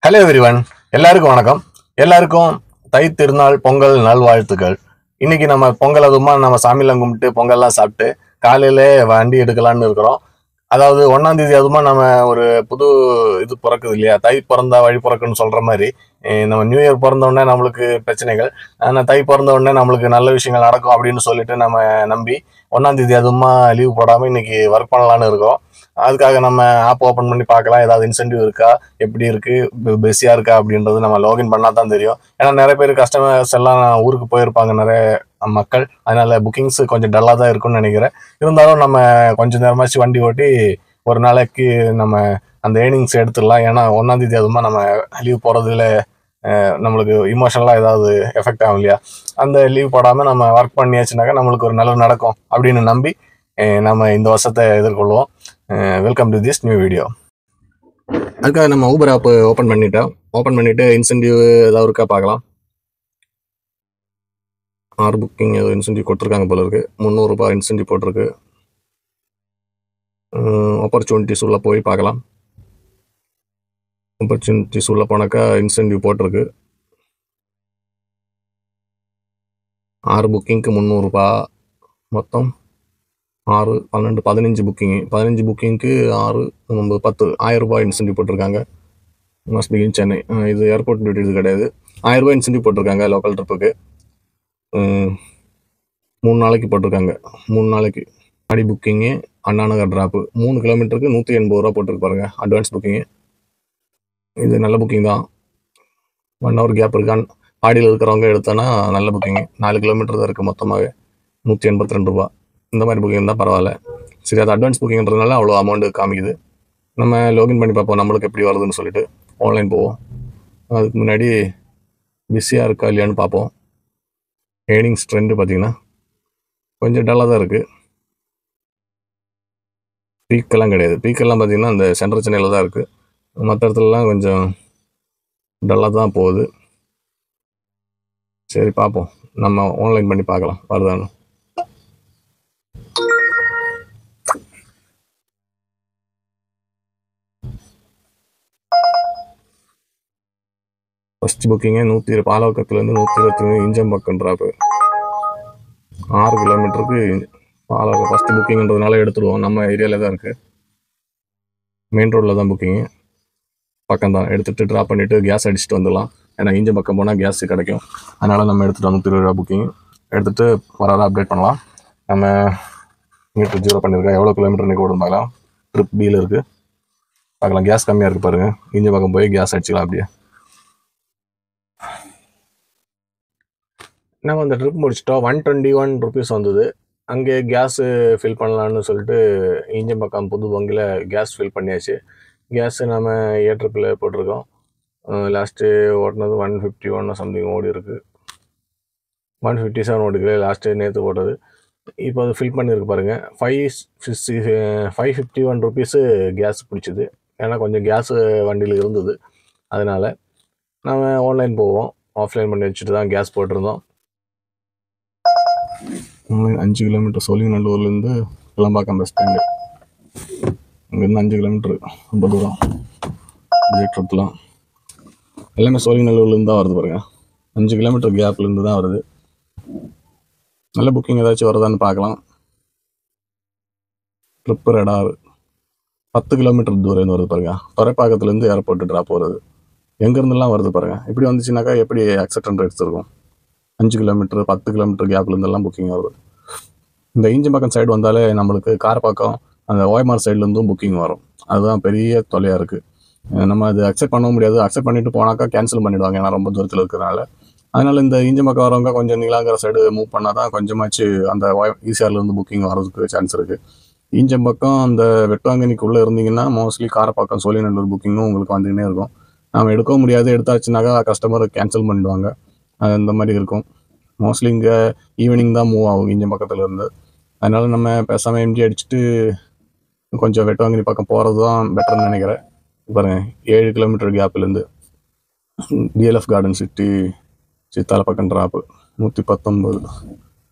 Hello everyone, எல்லாருக்கும் வணக்கம். எல்லாருக்கும் தை திருநாள் பொங்கல் நல்வாழ்த்துக்கள். இன்னைக்கு நம்ம பொங்கல் அதுமா நம்ம சாமியெல்லாம் கும்பிட்டு பொங்கல்லாம் சாப்பிட்டு காலையில வண்டி எடுக்கலான்னு இருக்கிறோம். அதாவது 1ஆம் தேதி அதுமா நம்ம ஒரு புது இது பிறக்குது இல்லையா, தை பிறந்தா வழி பிறக்குன்னு சொல்ற மாதிரி நம்ம நியூ இயர் பிறந்த உடனே நம்மளுக்கு பிரச்சனைகள், ஆனால் தை பிறந்த உடனே நம்மளுக்கு நல்ல விஷயங்கள் நடக்கும் அப்படின்னு சொல்லிட்டு நம்ம நம்பி 1ஆம் தேதி அதுமா லீவ் போடாம இன்னைக்கு ஒர்க் பண்ணலான்னு இருக்கோம். அதுக்காக நம்ம ஆப் ஓப்பன் பண்ணி பார்க்கலாம், ஏதாவது இன்சென்டிவ் இருக்கா, எப்படி இருக்கு, பிஸியா இருக்கா அப்படின்றது நம்ம லாகின் பண்ணா தான் தெரியும். ஏன்னா நிறைய பேர் கஸ்டமர்ஸ் எல்லாம் ஊருக்கு போயிருப்பாங்க, நிறைய மக்கள். அதனால புக்கிங்ஸ் கொஞ்சம் டல்லா தான் இருக்கும்னு நினைக்கிறேன். இருந்தாலும் நம்ம கொஞ்சம் நேரமாச்சு வண்டி ஓட்டி ஒரு நாளைக்கு நம்ம அந்த ஏர்னிங்ஸ் எடுத்துடலாம். ஏன்னா 1ஆம் தேதி அதுமா நம்ம லீவ் போறதுல நம்மளுக்கு இமோஷனலா ஏதாவது எஃபெக்ட் ஆகும் இல்லையா. அந்த லீவ் போடாம நம்ம ஒர்க் பண்ணியாச்சுனாக்கா நம்மளுக்கு ஒரு நல்லது நடக்கும் அப்படின்னு நம்பி நம்ம இந்த வருஷத்தை எதிர்கொள்வோம். Welcome to this new video. அதுக்காக நம்ம ஊபர் ஆப் ஓப்பன் பண்ணிட்டு இன்சென்டிவ் ஏதாவது இருக்கா பார்க்கலாம். ஆர் புக்கிங் ஏதோ இன்சென்டிவ் கொடுத்துருக்காங்க போல இருக்கு. 300 ரூபாய் இன்சென்டிவ் போட்டிருக்கு. ஆப்பர்ச்சுனிட்டிஸ் உள்ள போய் பார்க்கலாம். ஆப்பர்ச்சுனிட்டிஸ் உள்ள போனாக்கா இன்சென்டிவ் போட்டிருக்கு. ஆறு புக்கிங்க்கு 300 ரூபாய், மொத்தம் 6, 12, 15 புக்கிங்கு. 15 புக்கிங்க்கு 6, 9, 10, 1000 ரூபாய் இன்சென்டிவ் போட்டிருக்காங்க. Must be in Chennai. இது ஏர்போர்ட் டியூட்டி இது கிடையாது. 1000 ரூபாய் இன்சென்டிவ் போட்டிருக்காங்க லோக்கல் ட்ரிப்புக்கு. 3 நாளைக்கு போட்டிருக்காங்க. 3 நாளைக்கு ஆடி புக்கிங்கு, அண்ணா நகர் ட்ராப்பு 3 கிலோமீட்டருக்கு 180 ரூபா போட்டிருக்கு பாருங்க, அட்வான்ஸ் புக்கிங்கு. இது நல்ல புக்கிங் தான். 1 ஹவர் கேப் இருக்கான்னு பாடியில் இருக்கிறவங்க எடுத்தோன்னா நல்ல புக்கிங்கு. 4 கிலோமீட்டர் தான் இருக்குது, மொத்தமாகவே 182 ரூபா. இந்த மாதிரி புக்கிங் தான் பரவாயில்ல. சரி, அது அட்வான்ஸ் புக்கிங்கிறதுனால அவ்வளோ அமௌண்ட்டு காமிக்குது. நம்ம லாகின் பண்ணி பார்ப்போம் நம்மளுக்கு எப்படி வருதுன்னு சொல்லிட்டு. ஆன்லைன் போவோம். அதுக்கு முன்னாடி பிஸியாக இருக்கா இல்லையான்னு பார்ப்போம். ஏர்னிங்ஸ் ட்ரெண்டு பார்த்தீங்கன்னா கொஞ்சம் டல்லாக தான் இருக்குது. பீக்கெல்லாம் கிடையாது. பீக்கெல்லாம் பார்த்தீங்கன்னா அந்த சென்ட்ரல் சென்னையில் தான் இருக்குது. மற்ற இடத்துலலாம் கொஞ்சம் டல்லாக தான் போகுது. சரி, பார்ப்போம். நம்ம ஆன்லைன் பண்ணி பார்க்கலாம் வருதான்னு. First புக்கிங்கே 120 பாலவக்கத்துலேருந்து 123 இஞ்சம்பக்கம் drop. 6 கிலோமீட்டருக்கு பாலவக்கம். ஃபஸ்ட்டு புக்கிங்கிறதுனால எடுத்துடுவோம். நம்ம ஏரியாவில் தான் இருக்குது, மெயின் ரோட்டில் தான் புக்கிங்கு. பக்கம் தான். எடுத்துகிட்டு ட்ராப் பண்ணிவிட்டு கேஸ் அடிச்சுட்டு வந்துடலாம். ஏன்னா இஞ்சம்பக்கம் போனால் கேஸ் கிடைக்கும். அதனால் நம்ம எடுத்துகிட்டு 120 ரூபா புக்கிங் எடுத்துகிட்டு வர அப்டேட் பண்ணலாம். நம்ம மீட்டர் 0 பண்ணியிருக்கோம். எவ்வளோ கிலோமீட்டர் இன்றைக்கி ஓடும் பார்க்கலாம். ட்ரிப் பியில் இருக்குது, பார்க்கலாம். கேஸ் கம்மியாக இருக்குது பாருங்கள். இஞ்சம்பக்கம் போய் கேஸ் அடிச்சிக்கலாம். அப்படியே நம்ம அந்த ட்ரிப் முடிச்சிட்டோம். 121 ருபீஸ் வந்தது. அங்கே கேஸு ஃபில் பண்ணலான்னு சொல்லிட்டு இஞ்சம்பக்கம் புது வங்கியில் கேஸ் ஃபில் பண்ணியாச்சு. கேஸு நம்ம ஏட்ரிப்பில் போட்டிருக்கோம். லாஸ்ட்டு ஓட்டினது 151 சம்திங் ஓடி இருக்குது. 157 ஓடிக்கல லாஸ்ட்டு நேற்று ஓட்டது. இப்போ அது ஃபில் பண்ணியிருக்கு பாருங்கள். 551 ருபீஸு கேஸ் பிடிச்சிது. ஏன்னா கொஞ்சம் கேஸு வண்டியில் இருந்தது. அதனால் நம்ம ஆன்லைன் போவோம். ஆஃப்லைன் பண்ணி வச்சுட்டு தான் கேஸ் போட்டிருந்தோம். 5 கிலோமீட்டர் சோழிங்கநல்லூர்லேருந்து கிளம்பாக்கம் பஸ் ஸ்டாண்டு. அங்கேருந்து 5 கிலோமீட்டர், ரொம்ப தூரம். ட்ரிப்லாம் எல்லாமே சோழிங்கநல்லூர்லேருந்து தான் வருது பாருங்க. 5 கிலோமீட்டர் கேப்லேருந்து தான் வருது. நல்ல புக்கிங் ஏதாச்சும் வருதான்னு பார்க்கலாம். ட்ரிப்பு ரெடார் 10 கிலோமீட்டர் தூரம் வருது பாருங்க. துறைப்பாக்கத்துலேருந்து ஏர்போர்ட்டு ட்ராப் வருது. எங்கேருந்துலாம் வருது பாருங்கள். இப்படி வந்துச்சுனாக்கா எப்படி அக்செப்டன்ட் ரேட்ஸ் இருக்கும். 5 கிலோமீட்டர் 10 கிலோமீட்டர் கேப்லேருந்தெல்லாம் புக்கிங் வருது. இந்த இஞ்சம்பக்கம் சைடு வந்தாலே நம்மளுக்கு காரப்பாக்கம் அந்த ஓஎம்ஆர் சைட்லேருந்தும் புக்கிங் வரும். அதுதான் பெரிய தொல்லையாக இருக்குது. நம்ம அது அக்செப்ட் பண்ண முடியாது. அக்செப்ட் பண்ணிட்டு போனாக்கா கேன்சல் பண்ணிவிடுவாங்க, ஏன்னா ரொம்ப தூரத்தில் இருக்கிறனால. அதனால் இந்த இஞ்சம்பக்கம் வரவங்க கொஞ்சம் நீலாங்கிற சைடு மூவ் பண்ணால் தான் கொஞ்சமாச்சு அந்த ஈசிஆர்லேருந்து புக்கிங் வரதுக்கு சான்ஸ் இருக்குது. ஈஞ்சம்பக்கம் அந்த வெட்டுவாங்கனிக்குள்ளே இருந்தீங்கன்னா மோஸ்ட்லி காரப்பாக்கம் சோழிங்கநல்லூர் புக்கிங்கும் உங்களுக்கு வந்துக்கினே இருக்கும். நம்ம எடுக்கவும் முடியாது. எடுத்தாச்சுனாக்கா கஸ்டமர் கேன்சல் பண்ணிவிடுவாங்க. அந்த மாதிரி இருக்கும். மோஸ்ட்லி இங்கே ஈவினிங் தான் மூவ் ஆகும் இஞ்சம்பக்கத்தில் இருந்து. அதனால் நம்ம பேசாமல் எம்ஜி அடிச்சுட்டு கொஞ்சம் வெட்டுவாங்கனி பக்கம் போகிறது தான் பெட்டர்னு நினைக்கிறேன். பாருங்கள், 7 கிலோமீட்டர் கேப்லேருந்து டிஎல்எஃப் கார்டன் சிட்டி சித்தால பக்கம் ட்ராப்பு 119.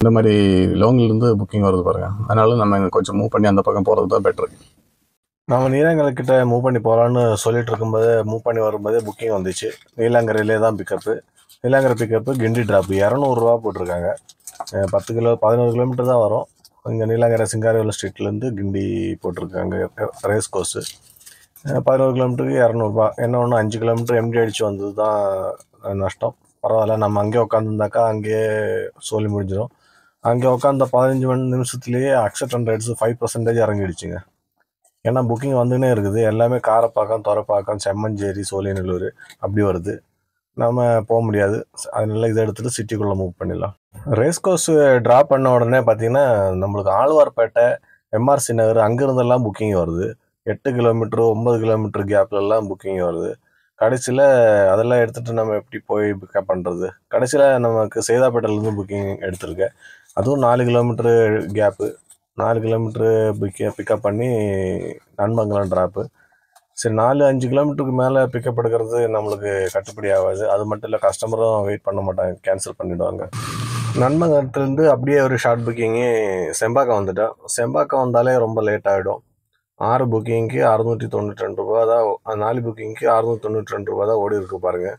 இந்த மாதிரி லாங்லேருந்து புக்கிங் வருது பாருங்கள். அதனால நம்ம கொஞ்சம் மூவ் பண்ணி அந்த பக்கம் போகிறது தான் பெட்ரு. நம்ம நீலாங்கரைக்கிட்ட மூவ் பண்ணி போகலான்னு சொல்லிட்டு இருக்கும்போது மூவ் பண்ணி வரும்போதே புக்கிங் வந்துச்சு. நீலாங்கரையிலே தான் பிக்கப்பு. நீலாங்கரை பிக்கப்பு கிண்டி ட்ராப்பு 200 போட்டிருக்காங்க. 11 கிலோமீட்டர் தான் வரும். இங்கே நீலாங்கரை சிங்காரவேல ஸ்ட்ரீட்லேருந்து கிண்டி போட்டிருக்காங்க ரேஸ் கோர்ஸு. 11 கிலோமீட்டருக்கு 200. என்ன ஒன்று 5 கிலோமீட்டர் எம்டி அடித்து வந்தது தான் நஷ்டம். பரவாயில்ல, நம்ம அங்கேயே உட்காந்துருந்தாக்கா அங்கேயே சொல்லி முடிஞ்சிடும். அங்கே உட்காந்த 15 நிமிஷத்துலேயே அக்செப்டன் ரேட்ஸு 5% இறங்கிடுச்சுங்க. ஏன்னா புக்கிங் வந்துன்னே இருக்குது. எல்லாமே காரப்பாக்கம், துறைப்பாக்கம், செம்மஞ்சேரி, சோழிநல்லூர் அப்படி வருது. நம்ம போக முடியாது. அதனால இதை எடுத்துகிட்டு சிட்டிக்குள்ளே மூவ் பண்ணிடலாம். ரேஸ் கோர்ஸ் ட்ராப் பண்ண உடனே பார்த்தீங்கன்னா நம்மளுக்கு ஆழ்வார்பேட்டை, எம்ஆர்சி நகர் அங்கேருந்தெல்லாம் புக்கிங் வருது. 8 கிலோமீட்டர் 9 கிலோமீட்டர் கேப்லலாம் புக்கிங் வருது. கடைசியில் அதெல்லாம் எடுத்துகிட்டு நம்ம எப்படி போய் பிக்கப் பண்ணுறது? கடைசியில் நமக்கு சேதாப்பேட்டையிலேருந்து புக்கிங் எடுத்திருக்கேன். அதுவும் 4 கிலோமீட்டரு கேப்பு. 4 கிலோமீட்டரு பிக்கப் பண்ணி நன்மங்கலம் ட்ராப்பு. சரி, 4-5 கிலோமீட்டருக்கு மேலே பிக்கப் எடுக்கிறது நம்மளுக்கு கட்டுப்படி ஆகாது. அது மட்டும் இல்லை, கஸ்டமரும் வெயிட் பண்ண மாட்டாங்க, கேன்சல் பண்ணிவிடுவாங்க. நன்மங்கலத்துலேருந்து அப்படியே ஒரு ஷார்ட் புக்கிங்கு செம்பாக்கம் வந்துட்டோம். செம்பாக்கம் வந்தாலே ரொம்ப லேட் ஆகிடும். 6 புக்கிங்க்கு 692 தான். 4 புக்கிங்க்கு 692 தான் ஓடி இருக்கு பாருங்கள்.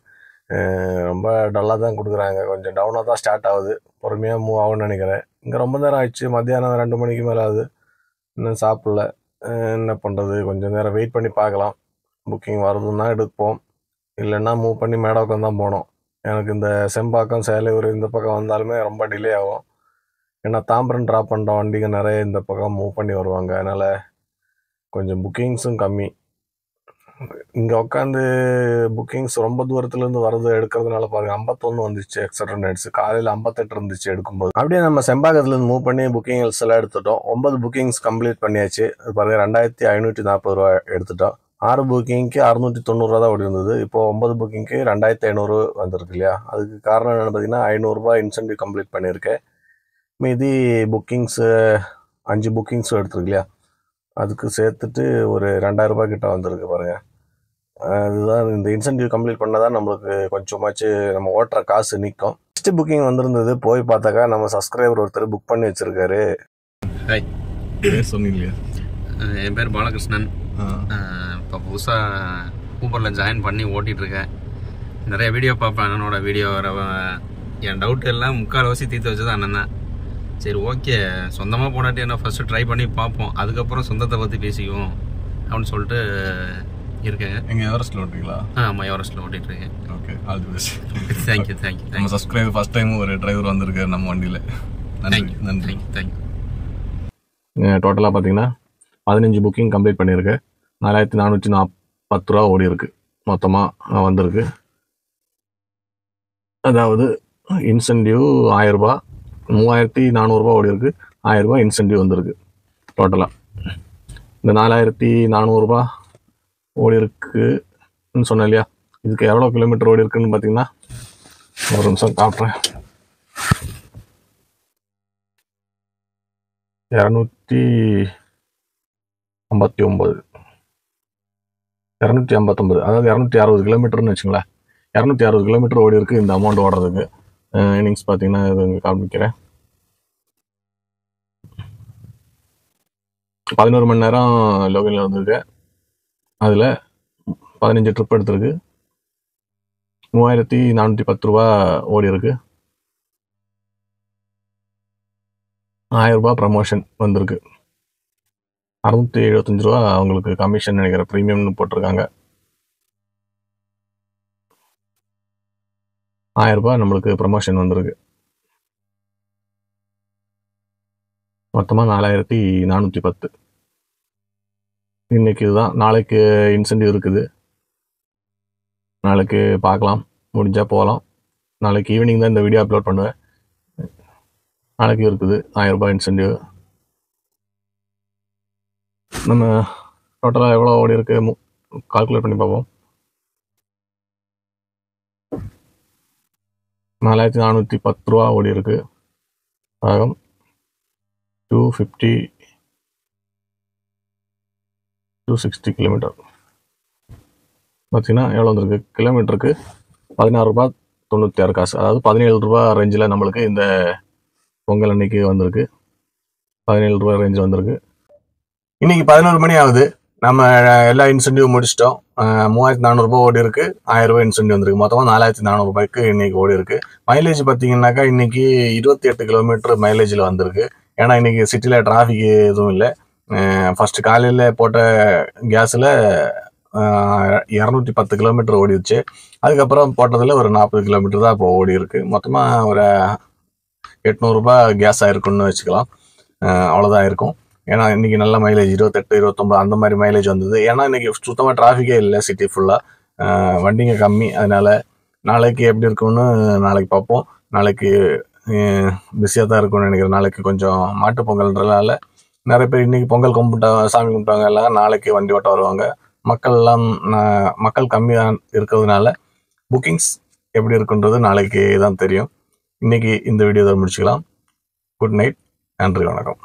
ரொம்ப டல்லாக தான் கொடுக்குறாங்க. கொஞ்சம் டவுனாக தான் ஸ்டார்ட் ஆகுது. பொறுமையாக மூவ் ஆகும்னு நினைக்கிறேன். இங்கே ரொம்ப நேரம் ஆயிடுச்சு. மத்தியானம் 2 மணிக்கு மேலே ஆகுது. இன்னும் சாப்பிடல. என்ன பண்ணுறது? கொஞ்சம் நேரம் வெயிட் பண்ணி பார்க்கலாம். புக்கிங் வருதுன்னா எடுப்போம், இல்லைன்னா மூவ் பண்ணி மேடோக்கம் தான் போனோம். எனக்கு இந்த செம்பாக்கம், சேலையூர் இந்த பக்கம் வந்தாலுமே ரொம்ப டிலே ஆகும். ஏன்னா தாம்பரம் ட்ராப் பண்ணுற வண்டிங்க நிறைய இந்த பக்கம் மூவ் பண்ணி வருவாங்க. அதனால் கொஞ்சம் புக்கிங்ஸும் கம்மி. இங்கே உட்காந்து புக்கிங்ஸ் ரொம்ப தூரத்துலேருந்து வரது எடுக்கிறதுனால பாருங்கள் 51 வந்துச்சு எக்ஸட்ரன் ரேட்ஸ். காலையில் 58 இருந்துச்சு எடுக்கும்போது. அப்படியே நம்ம செம்பாக்கத்துலேருந்து மூவ் பண்ணி புக்கிங்ஸ் எல்லாம் எடுத்துட்டோம். 9 புக்கிங்ஸ் கம்ப்ளீட் பண்ணியாச்சு. அது பாருங்கள் 2540 எடுத்துட்டோம். 6 புக்கிங்க்கு 690 தான் ஓடி இருந்தது. இப்போது 9 புக்கிங்க்கு 2500 வந்திருக்கு இல்லையா? அதுக்கு காரணம் என்னென்னு பார்த்தீங்கன்னா 500 இன்சென்டிவ் கம்ப்ளீட் பண்ணியிருக்கேன். மீதி புக்கிங்ஸு 5 புக்கிங்ஸும் எடுத்துருக்கு இல்லையா? அதுக்கு சேர்த்துட்டு ஒரு 2000 கிட்ட வந்திருக்கு பாருங்கள். அதுதான் இந்த இன்சென்டிவ் கம்ப்ளீட் பண்ணால் தான் நம்மளுக்கு கொஞ்சமாச்சு நம்ம ஓட்டுற காசு நிற்கும். ஃபஸ்ட்டு புக்கிங் வந்திருந்தது. போய் பார்த்தாக்கா நம்ம சப்ஸ்கிரைபர் ஒருத்தர் புக் பண்ணி வச்சுருக்காரு. ஹாய், பேர் சொன்னீங்க? என் பேர் பாலகிருஷ்ணன். இப்போ புதுசாக ஊபரில் ஜாயின் பண்ணி ஓட்டிகிட்ருக்கேன். நிறைய வீடியோ பார்ப்பேன். அண்ணனோட வீடியோ என் டவுட் எல்லாம் முக்கால்வாசி தீர்த்து வச்சது அண்ணன் தான். சரி, ஓகே, சொந்தமாக போனாட்டி என்ன ஃபஸ்ட்டு ட்ரை பண்ணி பார்ப்போம், அதுக்கப்புறம் சொந்தத்தை பற்றி பேசிக்குவோம் அப்படின்னு சொல்லிட்டு இருக்கேன். எங்கள் எவரெஸ்ட்டில் ஓட்டுறீங்களா? ஆமாம், எவரெஸ்ட்டில் ஓட்டிகிட்ருக்கேன். Okay, all the best. Thank you. நம்ம சப்ஸ்கிரைபர் ஃபஸ்ட் டைம் ஒரு டிரைவர் வந்திருக்காரு நம்ம வண்டியில். நன்றி. தேங்க்யூ. டோட்டலாக பார்த்தீங்கன்னா 15 புக்கிங் கம்ப்ளீட் பண்ணியிருக்கு. 4440 ஓடி இருக்கு மொத்தமாக வந்திருக்கு. அதாவது இன்சென்டிவ் 1000, 3400 ஓடி இருக்கு. 1000 இன்சென்டிவ் வந்திருக்கு. டோட்டலாக இந்த 4400 ஓடி இருக்குன்னு சொன்னேன் இல்லையா? இதுக்கு எவ்வளோ கிலோமீட்டர் ஓடி இருக்குன்னு பார்த்தீங்கன்னா, ஒரு நிமிஷம் காட்டுறேன். 259, அதாவது 260 கிலோமீட்டர்னு வச்சுங்களேன். 260 கிலோமீட்டர் ஓடி இருக்கு இந்த அமௌண்ட் ஓடுறதுக்கு. இன்னிங்ஸ் பார்த்தீங்கன்னா இது இங்கே காமிக்கிறேன். 11 மணி நேரம் லோகின்ல வந்திருக்கு. அதில் 15 ட்ரிப் எடுத்திருக்கு. 3410 ஓடி இருக்கு. 1000 ப்ரமோஷன் வந்திருக்கு. 675 அவங்களுக்கு கமிஷன் நினைக்கிற ப்ரீமியம்னு போட்டிருக்காங்க. 1000 நம்மளுக்கு ப்ரமோஷன் வந்திருக்கு. மொத்தமாக 4410. இன்னைக்கு இதுதான். நாளைக்கு இன்சென்டிவ் இருக்குது. நாளைக்கு பார்க்கலாம், முடிஞ்சால் போகலாம். நாளைக்கு ஈவினிங் தான் இந்த வீடியோ அப்லோட் பண்ணுவேன். நாளைக்கு இருக்குது 1000 இன்சென்டிவ். நம்ம டோட்டலாக எவ்வளோ ஓடி இருக்கு கால்குலேட் பண்ணி பார்ப்போம். 4410 ஓடி இருக்கு. பாகம் 260 கிலோமீட்டர் பார்த்தீங்கன்னா எவ்வளோ வந்திருக்கு? கிலோமீட்டருக்கு 16 காசு, அதாவது 17 ரேஞ்சில் நம்மளுக்கு இந்த பொங்கல் அன்னைக்கு வந்திருக்கு. 17 ரேஞ்சில் வந்திருக்கு. இன்னைக்கு 11 மணி ஆகுது. நம்ம எல்லா இன்சென்டிவ் முடிச்சிட்டோம். 3400 ஓடி இருக்கு. 1000 ரூபாய் இன்சென்டிவ் வந்திருக்கு. மொத்தமாக 4400 ரூபாய்க்கு இன்னைக்கு ஓடி இருக்கு. மைலேஜ் பார்த்தீங்கன்னாக்கா இன்னைக்கு 28 கிலோமீட்டர் மைலேஜில் வந்திருக்கு. ஏன்னா இன்னைக்கு சிட்டியில் டிராஃபிக் எதுவும் இல்லை. ஃபர்ஸ்ட் காலையில் போட்ட கேஸில் 210 கிலோமீட்டர் ஓடிடுச்சு. அதுக்கப்புறம் போட்டதில் ஒரு 40 கிலோமீட்டர் தான் இப்போ ஓடி இருக்கு. மொத்தமாக ஒரு 800 ரூபாய் கேஸ் ஆயிருக்குன்னு வச்சுக்கலாம். அவ்வளோதான் இருக்கும். ஏன்னா இன்னைக்கு நல்ல மைலேஜ் 28, 29 அந்த மாதிரி மைலேஜ் வந்தது. ஏன்னா இன்னைக்கு சுத்தமாக டிராஃபிக்கே இல்லை சிட்டி ஃபுல்லாக, வண்டிங்க கம்மி. அதனால நாளைக்கு எப்படி இருக்கும்னு நாளைக்கு பார்ப்போம். நாளைக்கு பிஸியாக தான் இருக்கும்னு நினைக்கிறேன். நாளைக்கு கொஞ்சம் மாட்டு பொங்கல்ன்றதுனால நிறைய பேர் இன்னைக்கு பொங்கல் கும்பிட்டாங்க, சாமி கும்பிட்டாங்க, எல்லாம் நாளைக்கு வண்டி ஓட்ட வருவாங்க. மக்கள் கம்மியாக இருக்கிறதுனால புக்கிங்ஸ் எப்படி இருக்குன்றது நாளைக்கு தான் தெரியும். இன்னைக்கு இந்த வீடியோ தான் முடிச்சுக்கலாம். குட் நைட், நன்றி, வணக்கம்.